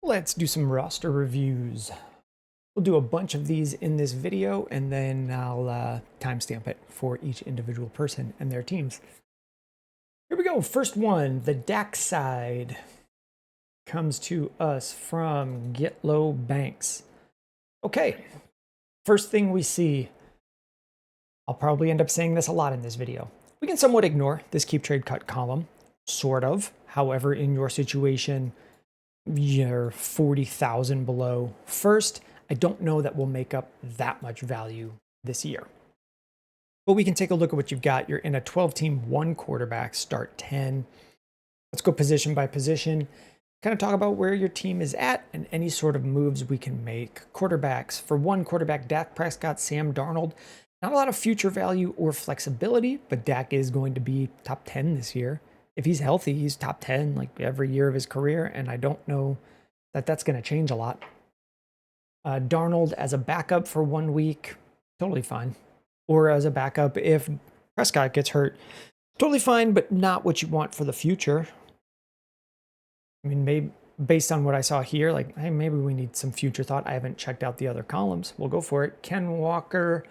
Let's do some roster reviews. We'll do a bunch of these in this video, and then I'll timestamp it for each individual person and their teams. Here we go. First one, the Dak side, comes to us from Get Low Banks. Okay, first thing we see, I'll probably end up saying this a lot in this video. We can somewhat ignore this keep, trade, cut column, sort of. However, in your situation, you're 40,000 below first. I don't know that we'll make up that much value this year. But we can take a look at what you've got. You're in a 12-team, 1 quarterback, start 10. Let's go position by position. Kind of talk about where your team is at and any sort of moves we can make. Quarterbacks. For 1 quarterback, Dak Prescott, Sam Darnold. Not a lot of future value or flexibility, but Dak is going to be top 10 this year. If he's healthy, he's top 10 like every year of his career, and I don't know that that's going to change a lot. Darnold as a backup for 1 week, totally fine. Or as a backup if Prescott gets hurt, totally fine, but not what you want for the future. I mean, maybe based on what I saw here, like, hey, maybe we need some future thought. I haven't checked out the other columns. We'll go for it. Ken Walker,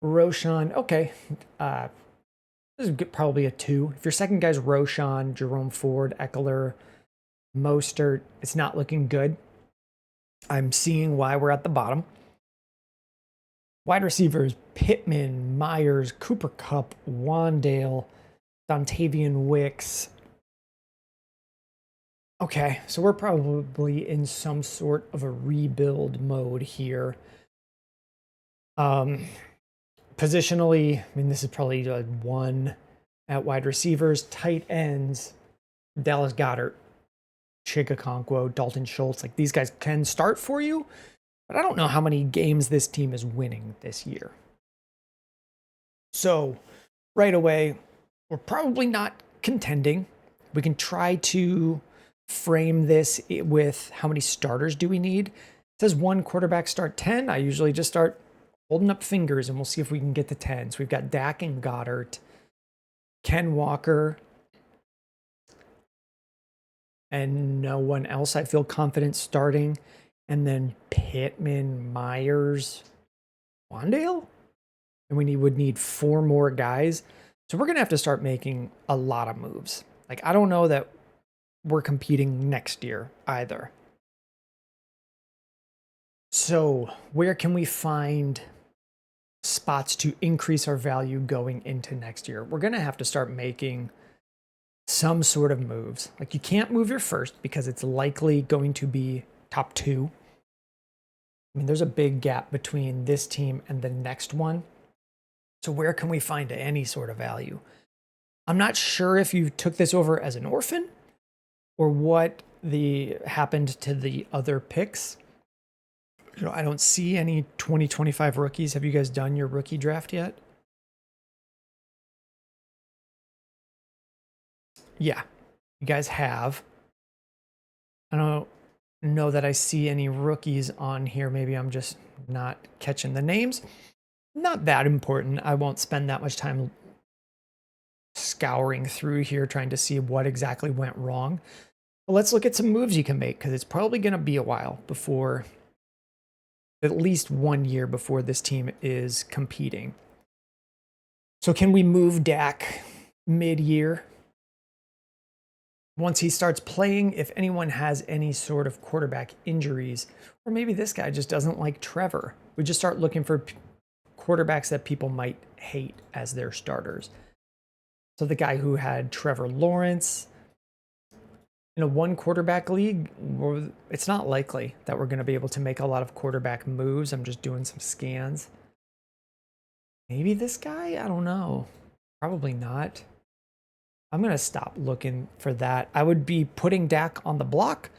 Roshan. Okay. This is probably a 2. If your second guy's Roshan, Jerome Ford, Eckler, Mostert, it's not looking good. I'm seeing why we're at the bottom. Wide receivers, Pittman, Myers, Cooper Kupp, Wandale, Dontavian Wicks. Okay, so we're probably in some sort of a rebuild mode here. Positionally, I mean, this is probably a 1 at wide receivers. Tight ends, Dallas Goedert, Chigakonkwo, Dalton Schultz. Like, these guys can start for you, but I don't know how many games this team is winning this year. So right away, we're probably not contending. We can try to frame this with how many starters do we need. It says 1 quarterback, start 10. I usually just start holding up fingers, and we'll see if we can get to 10. So we've got Dak and Goddard, Ken Walker, and no one else I feel confident starting. And then Pittman, Myers, Wandale? And we would need 4 more guys. So we're going to have to start making a lot of moves. Like, I don't know that we're competing next year either. So where can we find spots to increase our value going into next year? We're going to have to start making some sort of moves. Like, you can't move your first because it's likely going to be top 2. I mean, there's a big gap between this team and the next one. So where can we find any sort of value? I'm not sure if you took this over as an orphan or what happened to the other picks. You know, I don't see any 2025 rookies. Have you guys done your rookie draft yet? Yeah, you guys have. I don't know that I see any rookies on here. Maybe I'm just not catching the names. Not that important. I won't spend that much time scouring through here trying to see what exactly went wrong. But let's look at some moves you can make, because it's probably going to be a while before, at least 1 year before this team is competing. So can we move Dak mid-year? Once he starts playing, if anyone has any sort of quarterback injuries, or maybe this guy just doesn't like Trevor, we just start looking for quarterbacks that people might hate as their starters. So the guy who had Trevor Lawrence in a 1 quarterback league, it's not likely that we're going to be able to make a lot of quarterback moves. I'm just doing some scans. Maybe this guy? I don't know. Probably not. I'm going to stop looking for that. I would be putting Dak on the block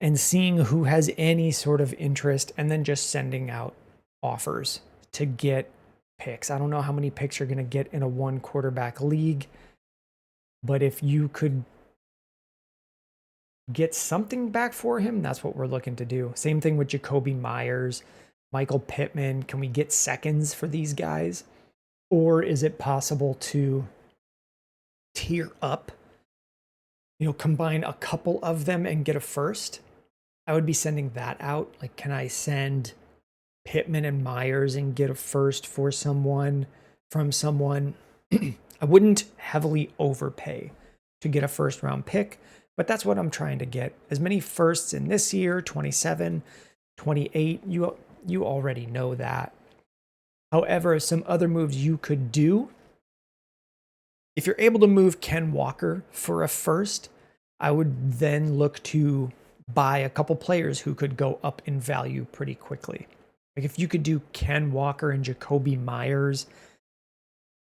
and seeing who has any sort of interest and then just sending out offers to get picks. I don't know how many picks you're going to get in a 1 quarterback league, but if you could get something back for him, that's what we're looking to do. Same thing with Jacoby Myers, Michael Pittman. Can we get seconds for these guys? Or is it possible to tier up, combine a couple of them and get a first? I would be sending that out. Like, can I send Pittman and Myers and get a first for someone from someone? I wouldn't heavily overpay to get a first round pick, but that's what I'm trying to get. As many firsts in this year, 27, 28, you already know that. However, some other moves you could do, if you're able to move Ken Walker for a first, I would then look to buy a couple players who could go up in value pretty quickly. Like if you could do Ken Walker and Jacoby Myers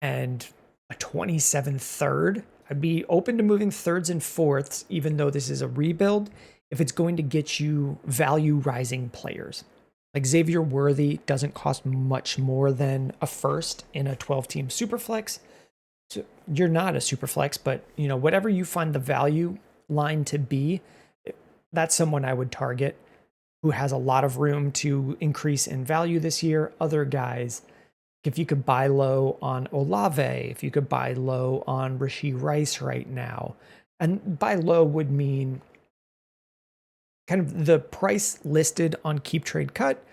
and a 27 third, I'd be open to moving thirds and fourths, even though this is a rebuild, if it's going to get you value rising players. Like Xavier Worthy doesn't cost much more than a first in a 12-team superflex. So you're not a superflex, but you know, whatever you find the value line to be, that's someone I would target who has a lot of room to increase in value this year. Other guys, if you could buy low on Olave, if you could buy low on Rashee Rice right now, and buy low would mean kind of the price listed on Keep Trade Cut,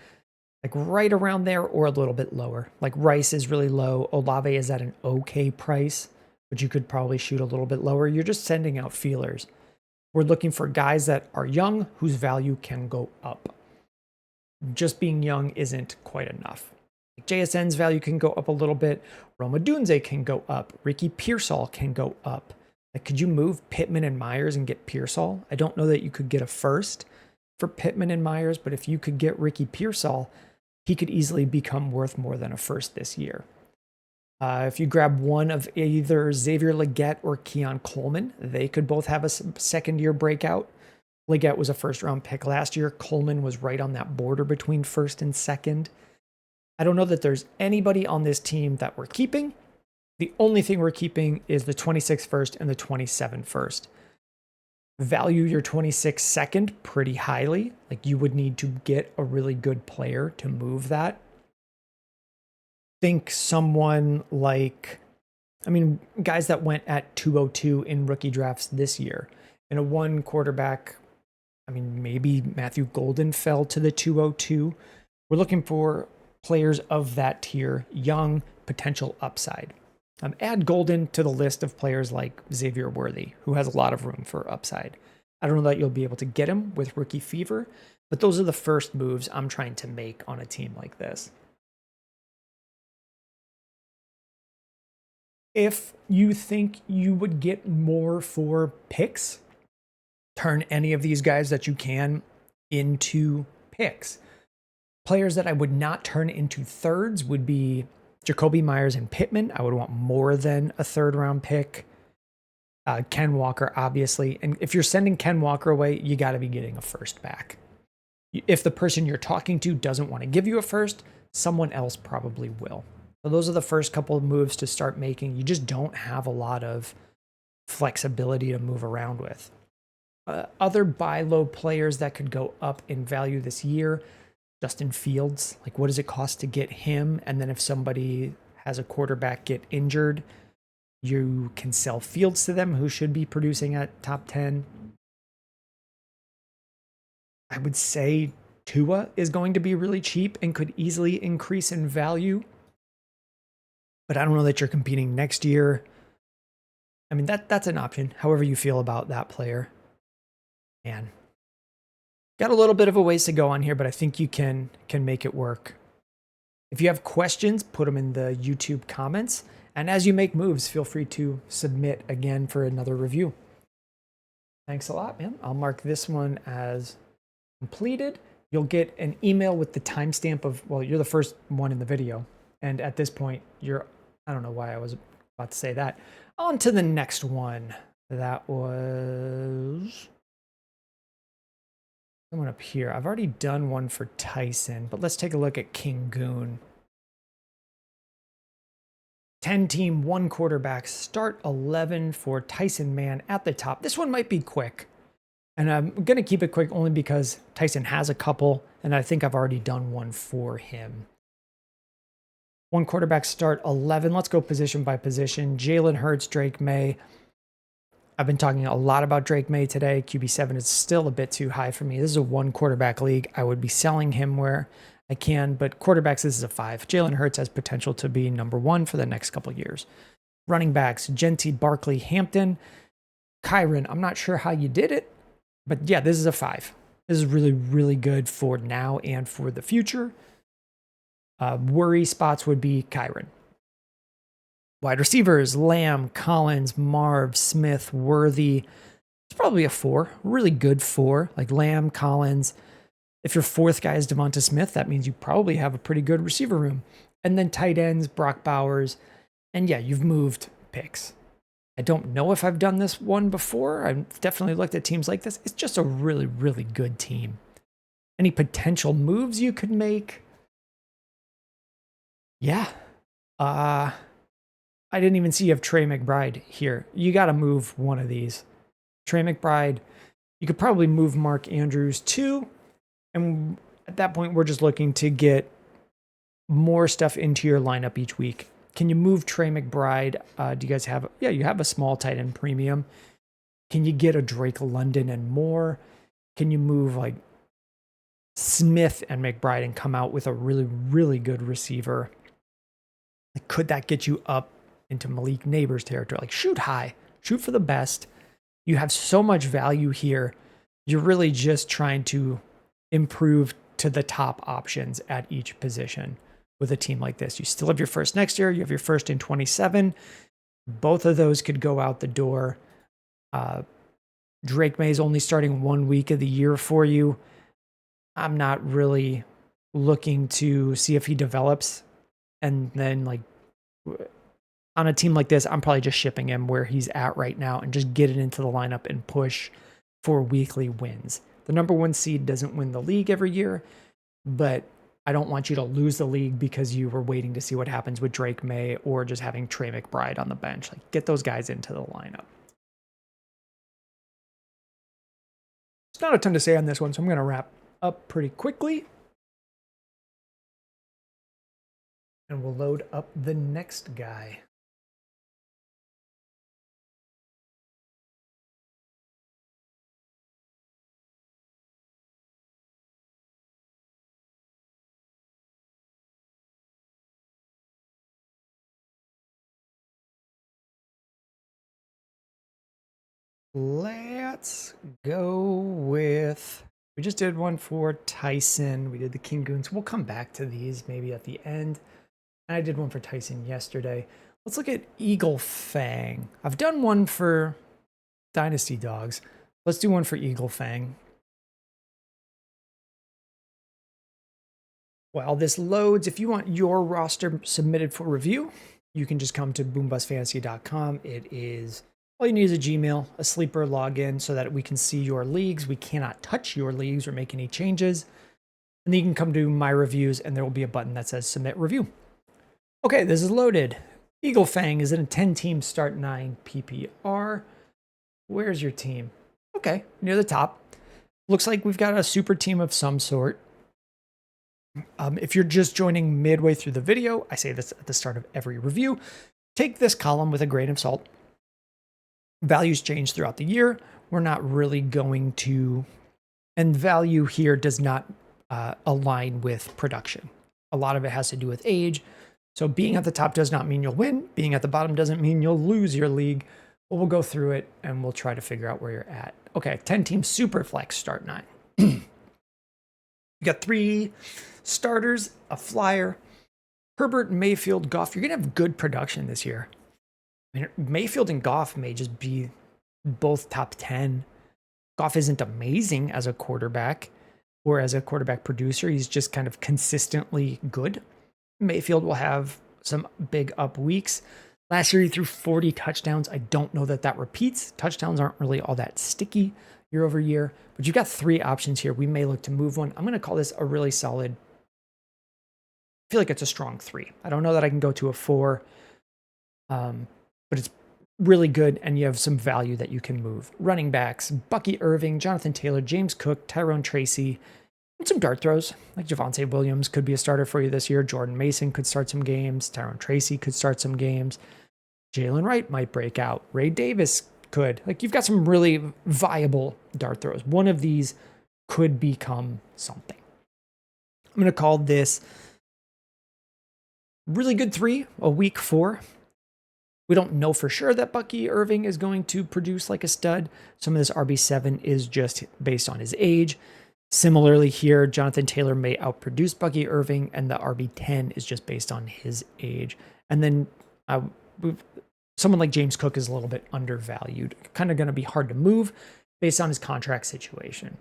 like right around there or a little bit lower. Like Rice is really low. Olave is at an okay price, but you could probably shoot a little bit lower. You're just sending out feelers. We're looking for guys that are young whose value can go up. Just being young isn't quite enough. Like JSN's value can go up a little bit. Roma Dunze can go up. Ricky Pearsall can go up. Like, could you move Pittman and Myers and get Pearsall? I don't know that you could get a first for Pittman and Myers, but if you could get Ricky Pearsall, he could easily become worth more than a first this year. If you grab one of either Xavier Legette or Keon Coleman, they could both have a second-year breakout. Legette was a first-round pick last year. Coleman was right on that border between first and second. I don't know that there's anybody on this team that we're keeping. The only thing we're keeping is the 26 first and the 27 first. Value your 26 second pretty highly. Like you would need to get a really good player to move that. Think someone like, guys that went at 202 in rookie drafts this year. In a one quarterback, maybe Matthew Golden fell to the 202. We're looking for players of that tier, young, potential upside. Add Golden to the list of players like Xavier Worthy, who has a lot of room for upside. I don't know that you'll be able to get him with rookie fever, but those are the first moves I'm trying to make on a team like this. If you think you would get more for picks, turn any of these guys that you can into picks. Players that I would not turn into thirds would be Jacoby Myers and Pittman. I would want more than a third round pick. Ken Walker, obviously. And if you're sending Ken Walker away, you got to be getting a first back. If the person you're talking to doesn't want to give you a first, someone else probably will. So those are the first couple of moves to start making. You just don't have a lot of flexibility to move around with. Other buy low players that could go up in value this year, Justin Fields. Like, what does it cost to get him? And then if somebody has a quarterback get injured, you can sell Fields to them, who should be producing at top 10. I would say Tua is going to be really cheap and could easily increase in value. But I don't know that you're competing next year. That's an option, however you feel about that player. And got a little bit of a ways to go on here, but I think you can make it work. If you have questions, put them in the YouTube comments. And as you make moves, feel free to submit again for another review. Thanks a lot, man. I'll mark this one as completed. You'll get an email with the timestamp of, well, you're the first one in the video. And at this point, I don't know why I was about to say that. On to the next one. That was someone up here. I've already done one for Tyson, but let's take a look at King Goon. 10-team, 1 quarterback, start 11 for Tyson Man at the top. This one might be quick. And I'm going to keep it quick only because Tyson has a couple, and I think I've already done one for him. 1 quarterback, start 11. Let's go position by position. Jalen Hurts, Drake May. I've been talking a lot about Drake May today. QB7 is still a bit too high for me. This is a 1 quarterback league. I would be selling him where I can, but quarterbacks, this is a 5. Jalen Hurts has potential to be number 1 for the next couple of years. Running backs, Genty, Barkley, Hampton, Kyron. I'm not sure how you did it, but yeah, this is a 5. This is really, really good for now and for the future. Worry spots would be Kyron. Wide receivers, Lamb, Collins, Marv, Smith, Worthy. It's probably a 4. Really good 4. Like Lamb, Collins. If your 4th guy is Devonta Smith, that means you probably have a pretty good receiver room. And then tight ends, Brock Bowers. And yeah, you've moved picks. I don't know if I've done this one before. I've definitely looked at teams like this. It's just a really, really good team. Any potential moves you could make? Yeah. I didn't even see you have Trey McBride here. You got to move one of these. Trey McBride. You could probably move Mark Andrews too. And at that point, we're just looking to get more stuff into your lineup each week. Can you move Trey McBride? Do you guys have... Yeah, you have a small tight end premium. Can you get a Drake London and more? Can you move like Smith and McBride and come out with a really, really good receiver? Like, could that get you up into Malik Neighbors territory? Like, shoot high, shoot for the best. You have so much value here. You're really just trying to improve to the top options at each position with a team like this. You still have your first next year. You have your first in 27. Both of those could go out the door. Drake May is only starting 1 week of the year for you. I'm not really looking to see if he develops. And then, like, on a team like this, I'm probably just shipping him where he's at right now and just get it into the lineup and push for weekly wins. The number 1 seed doesn't win the league every year, but I don't want you to lose the league because you were waiting to see what happens with Drake May or just having Trey McBride on the bench. Like, get those guys into the lineup. There's not a ton to say on this one, so I'm going to wrap up pretty quickly. And we'll load up the next guy. Let's go with... We just did one for Tyson. We did the King Goons. We'll come back to these maybe at the end. And I did one for Tyson yesterday. Let's look at EagleFang. I've done one for Dynasty Dogs. Let's do one for EagleFang. While this loads, if you want your roster submitted for review, you can just come to boombustfantasy.com. It is... All you need is a Gmail, a sleeper login so that we can see your leagues. We cannot touch your leagues or make any changes. And then you can come to my reviews and there will be a button that says submit review. Okay, this is loaded. EagleFang is in a 10-team start 9 PPR. Where's your team? Okay, near the top. Looks like we've got a super team of some sort. If you're just joining midway through the video, I say this at the start of every review, take this column with a grain of salt. Values change throughout the year. We're not really going to, and value here does not align with production. A lot of it has to do with age. So being at the top does not mean you'll win. Being at the bottom doesn't mean you'll lose your league. But we'll go through it and we'll try to figure out where you're at. Okay, 10-team super flex start 9. You got 3 starters, a flyer, Herbert, Mayfield, Goff. You're going to have good production this year. I mean, Mayfield and Goff may just be both top 10. Goff isn't amazing as a quarterback or as a quarterback producer. He's just kind of consistently good. Mayfield will have some big up weeks. Last year, he threw 40 touchdowns. I don't know that that repeats. Touchdowns aren't really all that sticky year over year, but you've got 3 options here. We may look to move one. I'm going to call this a really solid. I feel like it's a strong 3. I don't know that I can go to a 4. But it's really good, and you have some value that you can move. Running backs, Bucky Irving, Jonathan Taylor, James Cook, Tyrone Tracy, and some dart throws, like Javonte Williams could be a starter for you this year. Jordan Mason could start some games. Tyrone Tracy could start some games. Jalen Wright might break out. Ray Davis could. Like, you've got some really viable dart throws. One of these could become something. I'm going to call this really good 3, a weak 4. We don't know for sure that Bucky Irving is going to produce like a stud. Some of this RB7 is just based on his age. Similarly here, Jonathan Taylor may outproduce Bucky Irving, and the RB10 is just based on his age. And then someone like James Cook is a little bit undervalued. Kind of going to be hard to move based on his contract situation.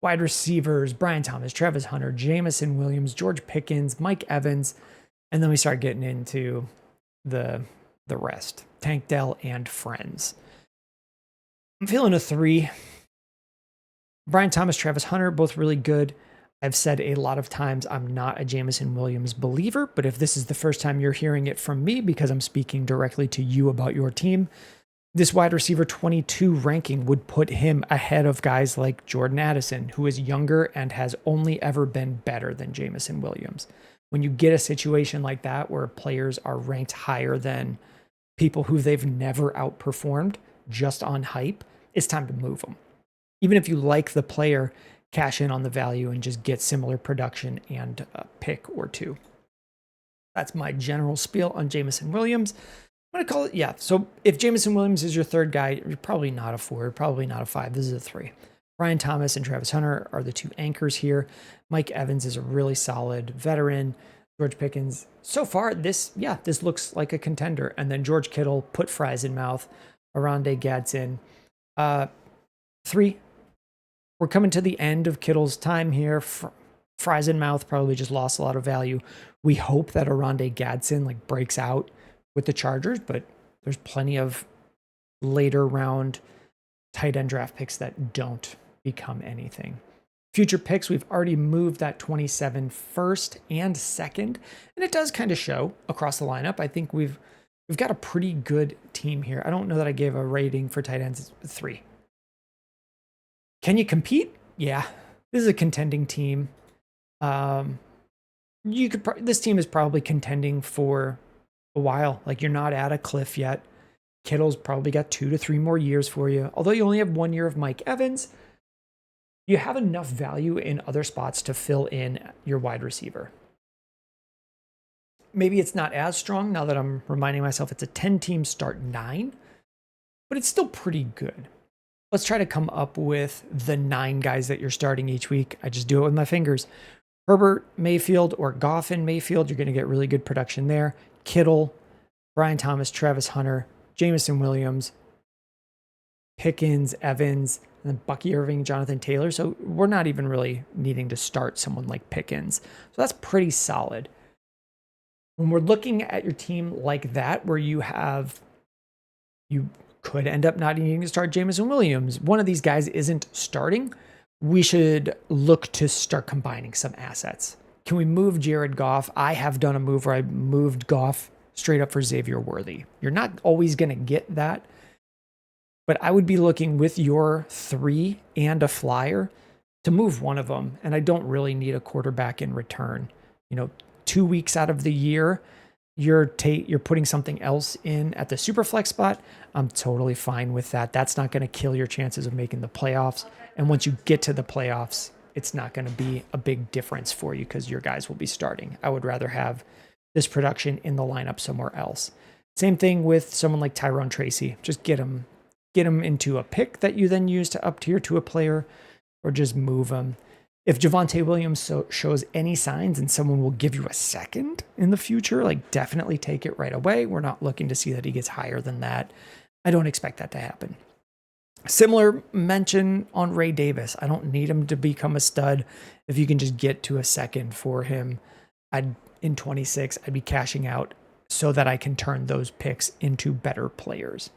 Wide receivers, Brian Thomas, Travis Hunter, Jameson Williams, George Pickens, Mike Evans. And then we start getting into the rest. Tank Dell and friends. I'm feeling a 3. Brian Thomas, Travis Hunter, both really good. I've said a lot of times I'm not a Jameson Williams believer, but if this is the first time you're hearing it from me because I'm speaking directly to you about your team, this wide receiver 22 ranking would put him ahead of guys like Jordan Addison, who is younger and has only ever been better than Jameson Williams. When you get a situation like that where players are ranked higher than people who they've never outperformed just on hype, it's time to move them. Even if you like the player, cash in on the value and just get similar production and a pick or 2. That's my general spiel on Jameson Williams. I'm going to call it, yeah. So if Jameson Williams is your third guy, you're probably not a 4, probably not a 5. This is a 3. Brian Thomas and Travis Hunter are the 2 anchors here. Mike Evans is a really solid veteran. George Pickens, so far, this looks like a contender. And then George Kittle, put fries in mouth. Oronde Gadsden. 3. We're coming to the end of Kittle's time here. Fries in mouth probably just lost a lot of value. We hope that Oronde Gadsden like breaks out with the Chargers, but there's plenty of later round tight end draft picks that don't become anything. Future picks, we've already moved that 27 first and second, and it does kind of show across the lineup. I think we've got a pretty good team here. I don't know that I gave a rating for tight ends. 3. Can you compete? Yeah, this is a contending team. This team is probably contending for a while. Like, you're not at a cliff yet. Kittle's probably got 2 to 3 more years for you. Although you only have 1 year of Mike Evans, you have enough value in other spots to fill in your wide receiver. Maybe it's not as strong now that I'm reminding myself it's a 10-team start 9, but it's still pretty good. Let's try to come up with the 9 guys that you're starting each week. I just do it with my fingers. Herbert, Mayfield, or Goff and Mayfield, you're going to get really good production there. Kittle, Brian Thomas, Travis Hunter, Jameson Williams, Pickens, Evans, and then Bucky Irving, Jonathan Taylor. So we're not even really needing to start someone like Pickens. So that's pretty solid. When we're looking at your team like that, where you could end up not needing to start Jameson Williams, one of these guys isn't starting, we should look to start combining some assets. Can we move Jared Goff? I have done a move where I moved Goff straight up for Xavier Worthy. You're not always going to get that, but I would be looking with your 3 and a flyer to move one of them, and I don't really need a quarterback in return. 2 weeks out of the year, you're putting something else in at the Superflex spot. I'm totally fine with that. That's not going to kill your chances of making the playoffs. And once you get to the playoffs, it's not going to be a big difference for you because your guys will be starting. I would rather have this production in the lineup somewhere else. Same thing with someone like Tyrone Tracy. Just get him into a pick that you then use to up tier to a player, or just move him. If Javonte Williams shows any signs and someone will give you a second in the future, like, definitely take it right away. We're not looking to see that he gets higher than that. I don't expect that to happen. Similar mention on Ray Davis. I don't need him to become a stud. If you can just get to a second for him, in 26, I'd be cashing out so that I can turn those picks into better players.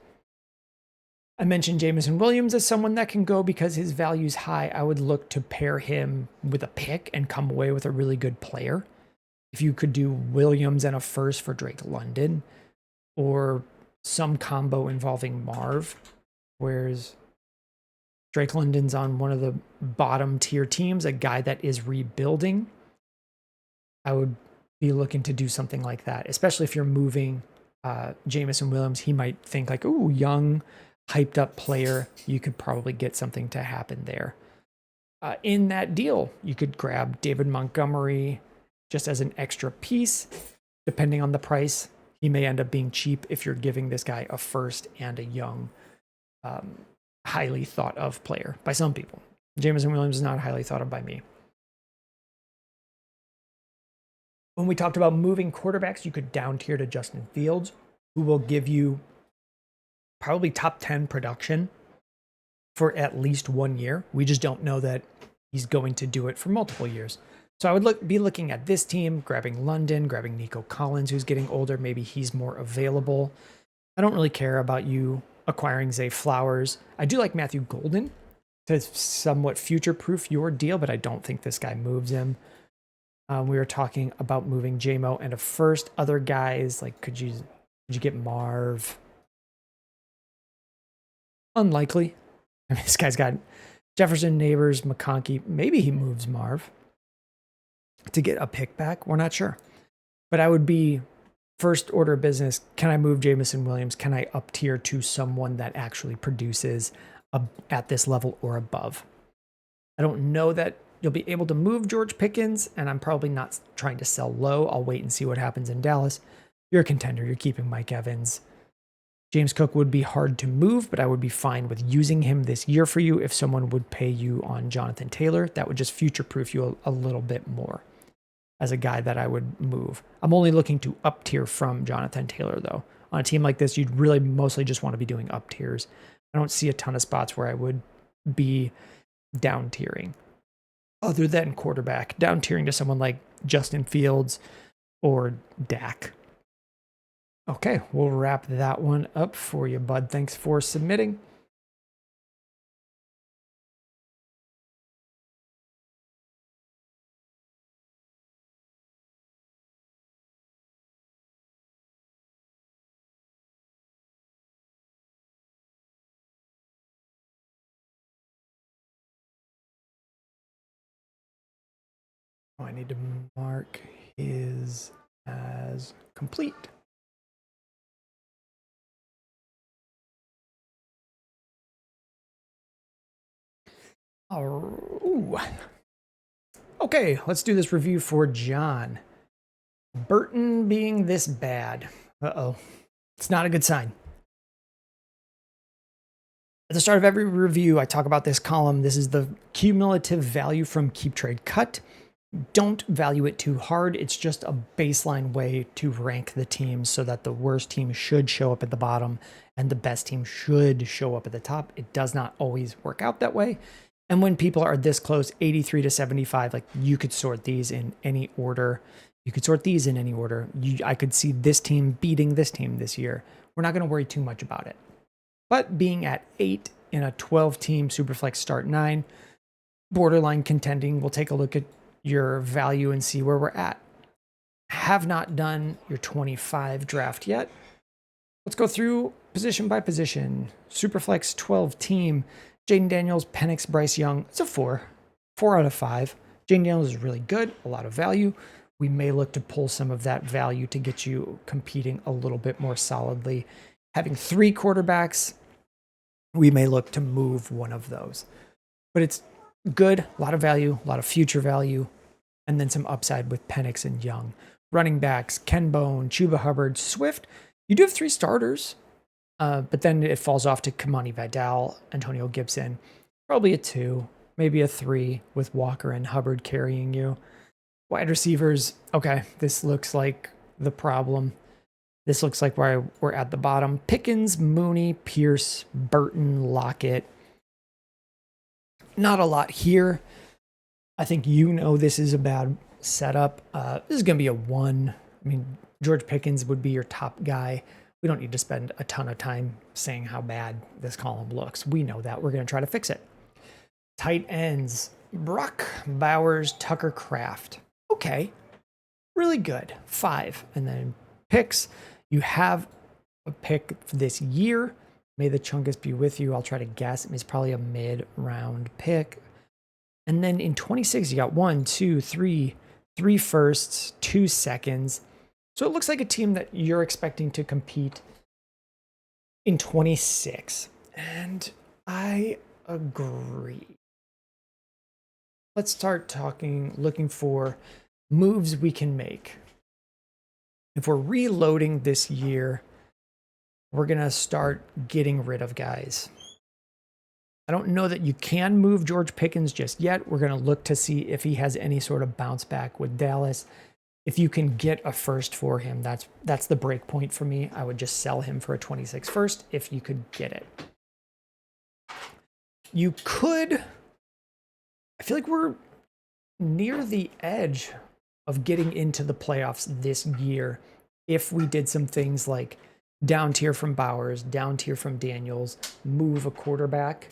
I mentioned Jameson Williams as someone that can go because his value's high. I would look to pair him with a pick and come away with a really good player. If you could do Williams and a first for Drake London, or some combo involving Marv, whereas Drake London's on one of the bottom tier teams, a guy that is rebuilding, I would be looking to do something like that, especially if you're moving Jameson Williams. He might think like, ooh, young, hyped up player, you could probably get something to happen there. In that deal, you could grab David Montgomery just as an extra piece. Depending on the price, he may end up being cheap if you're giving this guy a first and a young, highly thought of player by some people. Jameson Williams is not highly thought of by me. When we talked about moving quarterbacks, you could down tier to Justin Fields, who will give you probably top 10 production for at least 1 year. We just don't know that he's going to do it for multiple years. So I would be looking at this team, grabbing London, grabbing Nico Collins, who's getting older. Maybe he's more available. I don't really care about you acquiring Zay Flowers. I do like Matthew Golden to somewhat future-proof your deal, but I don't think this guy moves him. We were talking about moving JMO and a first. Other guys, like could you get Marv? Unlikely. I mean, this guy's got Jefferson, Neighbors, McConkey. Maybe he moves Marv to get a pick back. We're not sure. But I would be first order of business. Can I move Jameson Williams? Can I up tier to someone that actually produces at this level or above? I don't know that you'll be able to move George Pickens, and I'm probably not trying to sell low. I'll wait and see what happens in Dallas. You're a contender. You're keeping Mike Evans. James Cook would be hard to move, but I would be fine with using him this year for you. If someone would pay you on Jonathan Taylor, that would just future-proof you a little bit more as a guy that I would move. I'm only looking to up tier from Jonathan Taylor, though. On a team like this, you'd really mostly just want to be doing up tiers. I don't see a ton of spots where I would be down tiering. Other than quarterback, down tiering to someone like Justin Fields or Dak. Okay, we'll wrap that one up for you, bud. Thanks for submitting. Oh, I need to mark his as complete. Ooh. Okay, let's do this review for John. Burton being this bad. Uh-oh. It's not a good sign. At the start of every review, I talk about this column. This is the cumulative value from Keep Trade Cut. Don't value it too hard. It's just a baseline way to rank the teams so that the worst team should show up at the bottom and the best team should show up at the top. It does not always work out that way. And when people are this close, 83 to 75, like you could sort these in any order. You could sort these in any order. I could see this team beating this team this year. We're not going to worry too much about it. But being at 8 in a 12-team Superflex start 9, borderline contending, we'll take a look at your value and see where we're at. Have not done your 25 draft yet. Let's go through position by position. Superflex 12-team. Jaden Daniels, Penix, Bryce Young. It's a 4. 4 out of 5. Jaden Daniels is really good. A lot of value. We may look to pull some of that value to get you competing a little bit more solidly. Having 3 quarterbacks, we may look to move one of those. But it's good, a lot of value, a lot of future value, and then some upside with Penix and Young. Running backs, Ken Bone, Chuba Hubbard, Swift. You do have 3 starters, but then it falls off to Kamani Vidal, Antonio Gibson. Probably a 2, maybe a 3 with Walker and Hubbard carrying you. Wide receivers, okay, this looks like the problem. This looks like where we're at the bottom. Pickens, Mooney, Pierce, Burton, Lockett. Not a lot here. I think this is a bad setup. This is going to be a 1. I mean, George Pickens would be your top guy. We don't need to spend a ton of time saying how bad this column looks. We know that. We're going to try to fix it. Tight ends. Brock, Bowers, Tucker, Kraft. Okay. Really good. 5. And then picks. You have a pick for this year. May the Chungus be with you. I'll try to guess. It's probably a mid-round pick. And then in 26, you got 1, 2, 3 firsts, 2 seconds. So it looks like a team that you're expecting to compete in 26. And I agree. Let's start looking for moves we can make. If we're reloading this year, we're going to start getting rid of guys. I don't know that you can move George Pickens just yet. We're going to look to see if he has any sort of bounce back with Dallas. If you can get a first for him, that's the break point for me. I would just sell him for a 26 first if you could get it. You could, I feel like we're near the edge of getting into the playoffs this year if we did some things like down tier from Bowers, down tier from Daniels, move a quarterback,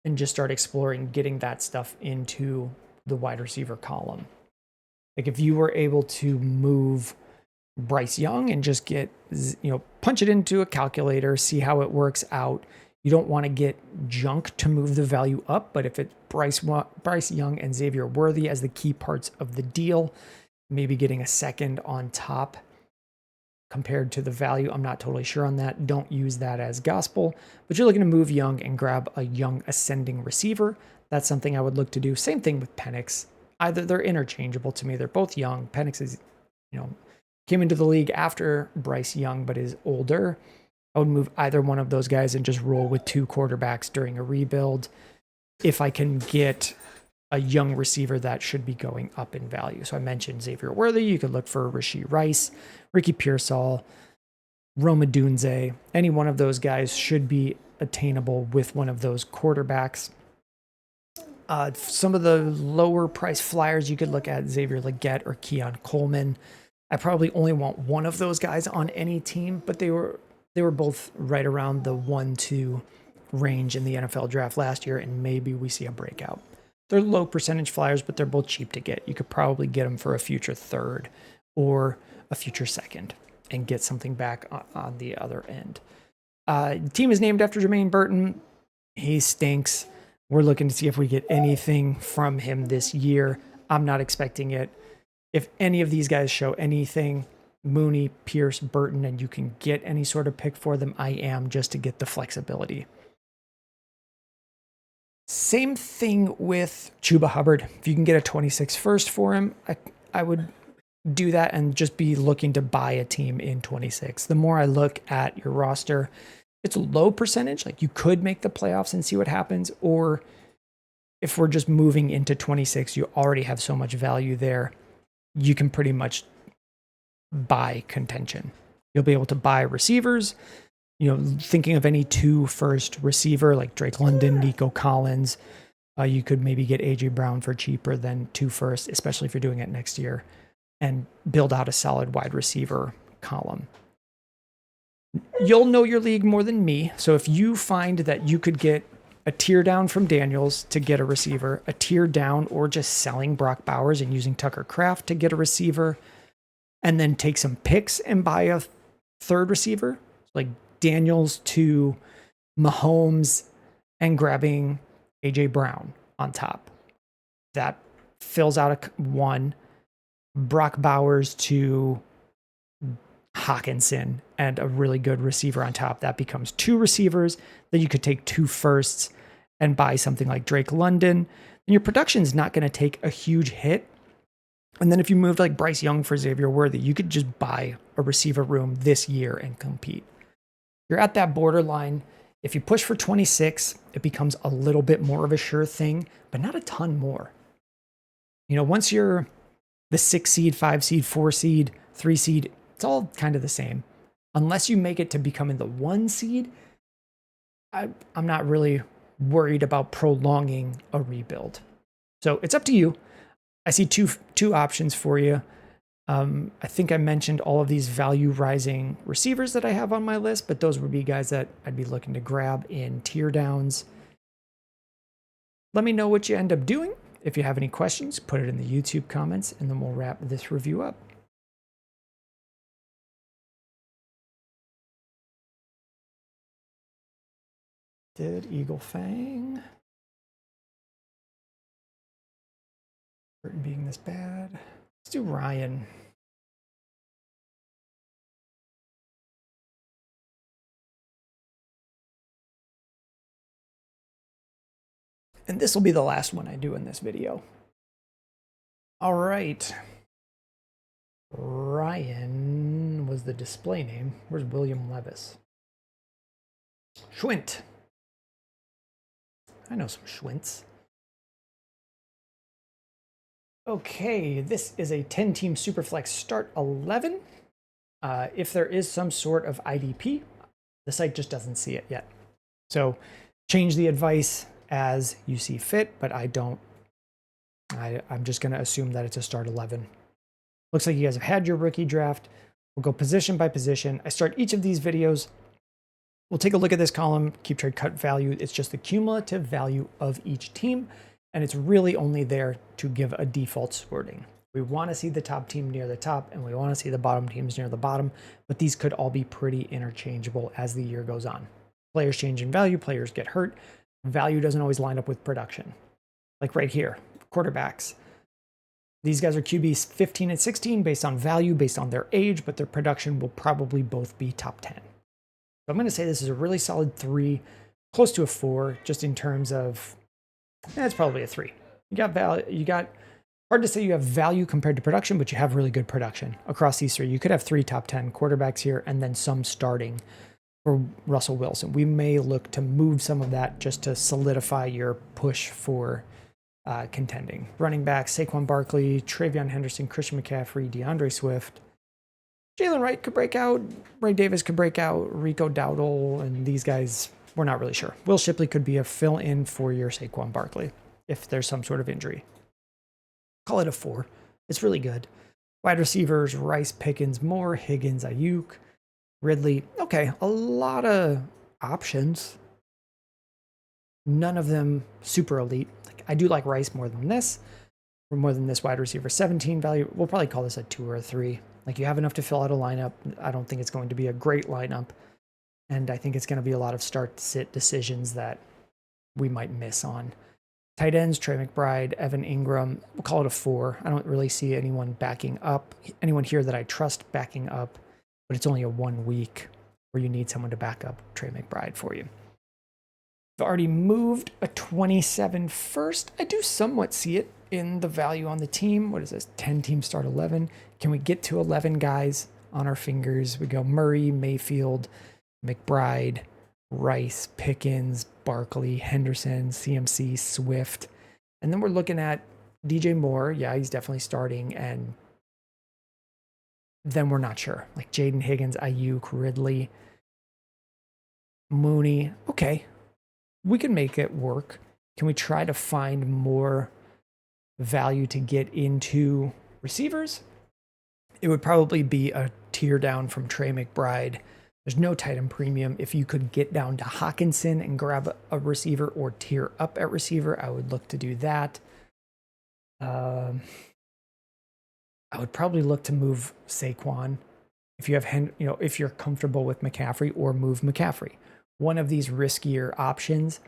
and just start exploring getting that stuff into the wide receiver column. Like if you were able to move Bryce Young and just get, punch it into a calculator, see how it works out. You don't want to get junk to move the value up, but if it's Bryce Young and Xavier Worthy as the key parts of the deal, maybe getting a second on top compared to the value, I'm not totally sure on that. Don't use that as gospel, but you're looking to move Young and grab a young ascending receiver. That's something I would look to do. Same thing with Penix. Either they're interchangeable to me. They're both young. Penix is, came into the league after Bryce Young, but is older. I would move either one of those guys and just roll with two quarterbacks during a rebuild. If I can get a young receiver that should be going up in value. So I mentioned Xavier Worthy. You could look for Rashee Rice, Ricky Pearsall, Rome Odunze. Any one of those guys should be attainable with one of those quarterbacks. Some of the lower price flyers, you could look at Xavier Legette or Keon Coleman. I probably only want one of those guys on any team, but they were both right around the 1-2 range in the NFL draft last year, and maybe we see a breakout. They're low percentage flyers, but they're both cheap to get. You could probably get them for a future third or a future second and get something back on the other end. The team is named after Jermaine Burton. He stinks. We're looking to see if we get anything from him this year. I'm not expecting it. If any of these guys show anything, Mooney, Pierce, Burton, and you can get any sort of pick for them, I am, just to get the flexibility. Same thing with Chuba Hubbard. If you can get a 26 first for him, I would do that and just be looking to buy a team in 26. The more I look at your roster, it's low percentage. Like you could make the playoffs and see what happens. Or if we're just moving into 26, you already have so much value there. You can pretty much buy contention. You'll be able to buy receivers. Thinking of any 2 first receiver like Drake London, Nico Collins, you could maybe get AJ Brown for cheaper than 2 first, especially if you're doing it next year, and build out a solid wide receiver column. You'll know your league more than me. So if you find that you could get a tier down from Daniels to get a receiver, a tier down, or just selling Brock Bowers and using Tucker Kraft to get a receiver, and then take some picks and buy a third receiver, like Daniels to Mahomes and grabbing AJ Brown on top. That fills out a 1. Brock Bowers to Hawkinson and a really good receiver on top. That becomes 2 receivers. Then you could take 2 firsts and buy something like Drake London. And your production is not going to take a huge hit. And then if you moved like Bryce Young for Xavier Worthy, you could just buy a receiver room this year and compete. You're at that borderline. If you push for 26, it becomes a little bit more of a sure thing, but not a ton more. Once you're the 6 seed, 5 seed, 4 seed, 3 seed, it's all kind of the same. Unless you make it to becoming the 1 seed, I'm not really worried about prolonging a rebuild. So it's up to you. I see two options for you. I think I mentioned all of these value rising receivers that I have on my list, but those would be guys that I'd be looking to grab in tier downs. Let me know what you end up doing. If you have any questions, put it in the YouTube comments, and then we'll wrap this review up. Did EagleFang? Burton being this bad. Let's do Ryan. And this will be the last one I do in this video. All right. Ryan was the display name. Where's William Levis? Schwint. I know some Schwints. Okay, this is a 10-team Superflex Start 11. If there is some sort of IDP, the site just doesn't see it yet. So change the advice as you see fit, but I'm just going to assume that it's a Start 11. Looks like you guys have had your rookie draft. We'll go position by position. I start each of these videos. We'll take a look at this column, keep trade cut value. It's just the cumulative value of each team, and it's really only there to give a default sorting. We want to see the top team near the top, and we want to see the bottom teams near the bottom, but these could all be pretty interchangeable as the year goes on. Players change in value, players get hurt. Value doesn't always line up with production. Like right here, quarterbacks. These guys are QBs 15 and 16 based on value, based on their age, but their production will probably both be top 10. So I'm going to say this is a really solid 3, close to a 4, just in terms of, it's probably a 3. You got value, hard to say you have value compared to production, but you have really good production across these 3. You could have 3 top 10 quarterbacks here and then some starting for Russell Wilson. We may look to move some of that just to solidify your push for contending. Running backs, Saquon Barkley, Travion Henderson, Christian McCaffrey, DeAndre Swift. Jalen Wright could break out. Ray Davis could break out. Rico Dowdle, and these guys, we're not really sure. Will Shipley could be a fill-in for your Saquon Barkley if there's some sort of injury. Call it a 4. It's really good. Wide receivers, Rice, Pickens, Moore, Higgins, Ayuk, Ridley. Okay, a lot of options. None of them super elite. I do like Rice more than this. Or more than this wide receiver 17 value. We'll probably call this a 2 or a 3. Like, you have enough to fill out a lineup. I don't think it's going to be a great lineup. And I think it's going to be a lot of start-sit decisions that we might miss on. Tight ends, Trey McBride, Evan Ingram. We'll call it a 4. I don't really see anyone backing up. Anyone here that I trust backing up. But it's only a 1 week where you need someone to back up Trey McBride for you. I've already moved a 27 first. I do somewhat see it in the value on the team. What is this? 10-team Start 11. Can we get to 11 guys on our fingers? We go Murray, Mayfield, McBride, Rice, Pickens, Barkley, Henderson, CMC, Swift. And then we're looking at DJ Moore. Yeah, he's definitely starting. And then we're not sure. Like Jaden Higgins, Ayuk, Ridley, Mooney. Okay, we can make it work. Can we try to find more value to get into receivers? It would probably be a tier down from Trey McBride. There's no tight end premium. If you could get down to Hawkinson and grab a receiver or tier up at receiver, I would look to do that. I would probably look to move Saquon if you have, if you're comfortable with McCaffrey, or move McCaffrey. One of these riskier options,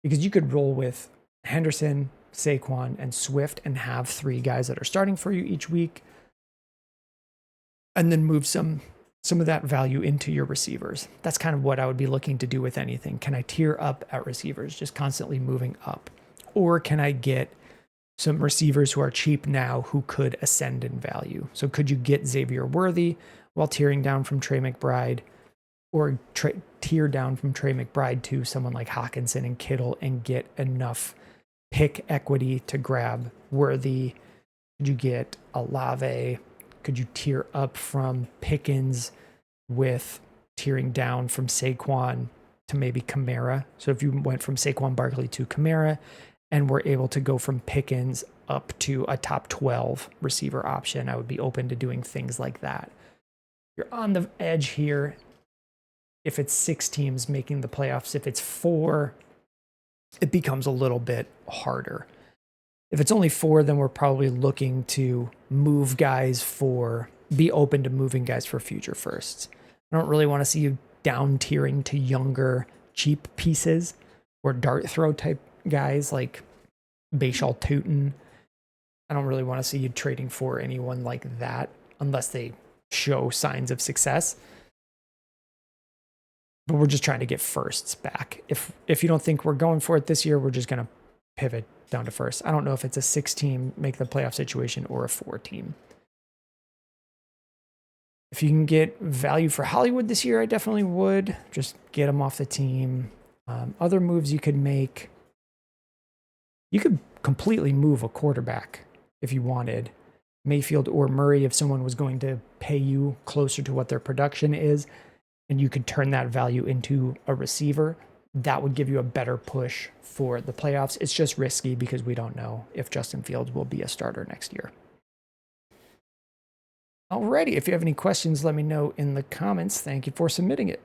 because you could roll with Henderson, Saquon, and Swift and have 3 guys that are starting for you each week, and then move some of that value into your receivers. That's kind of what I would be looking to do with anything. Can I tier up at receivers, just constantly moving up? Or can I get some receivers who are cheap now who could ascend in value? So could you get Xavier Worthy while tearing down from Trey McBride, or tier down from Trey McBride to someone like Hawkinson and Kittle and get enough pick equity to grab Worthy? Could you get Olave? Could you tier up from Pickens with tiering down from Saquon to maybe Kamara? So if you went from Saquon Barkley to Kamara and were able to go from Pickens up to a top 12 receiver option, I would be open to doing things like that. You're on the edge here if it's 6 teams making the playoffs. If it's 4, it becomes a little bit harder. If it's only 4, then we're probably looking to move guys be open to moving guys for future firsts. I don't really want to see you down tiering to younger, cheap pieces or dart throw type guys like Bashal Tutin. I don't really want to see you trading for anyone like that unless they show signs of success. But we're just trying to get firsts back. If you don't think we're going for it this year, we're just going to pivot down to first. I don't know if it's a 6-team make the playoff situation or a 4-team. If you can get value for Hollywood this year, I definitely would. Just get him off the team. Other moves you could make. You could completely move a quarterback if you wanted. Mayfield or Murray, if someone was going to pay you closer to what their production is, and you could turn that value into a receiver, that would give you a better push for the playoffs. It's just risky because we don't know if Justin Fields will be a starter next year. Alrighty, if you have any questions, let me know in the comments. Thank you for submitting it.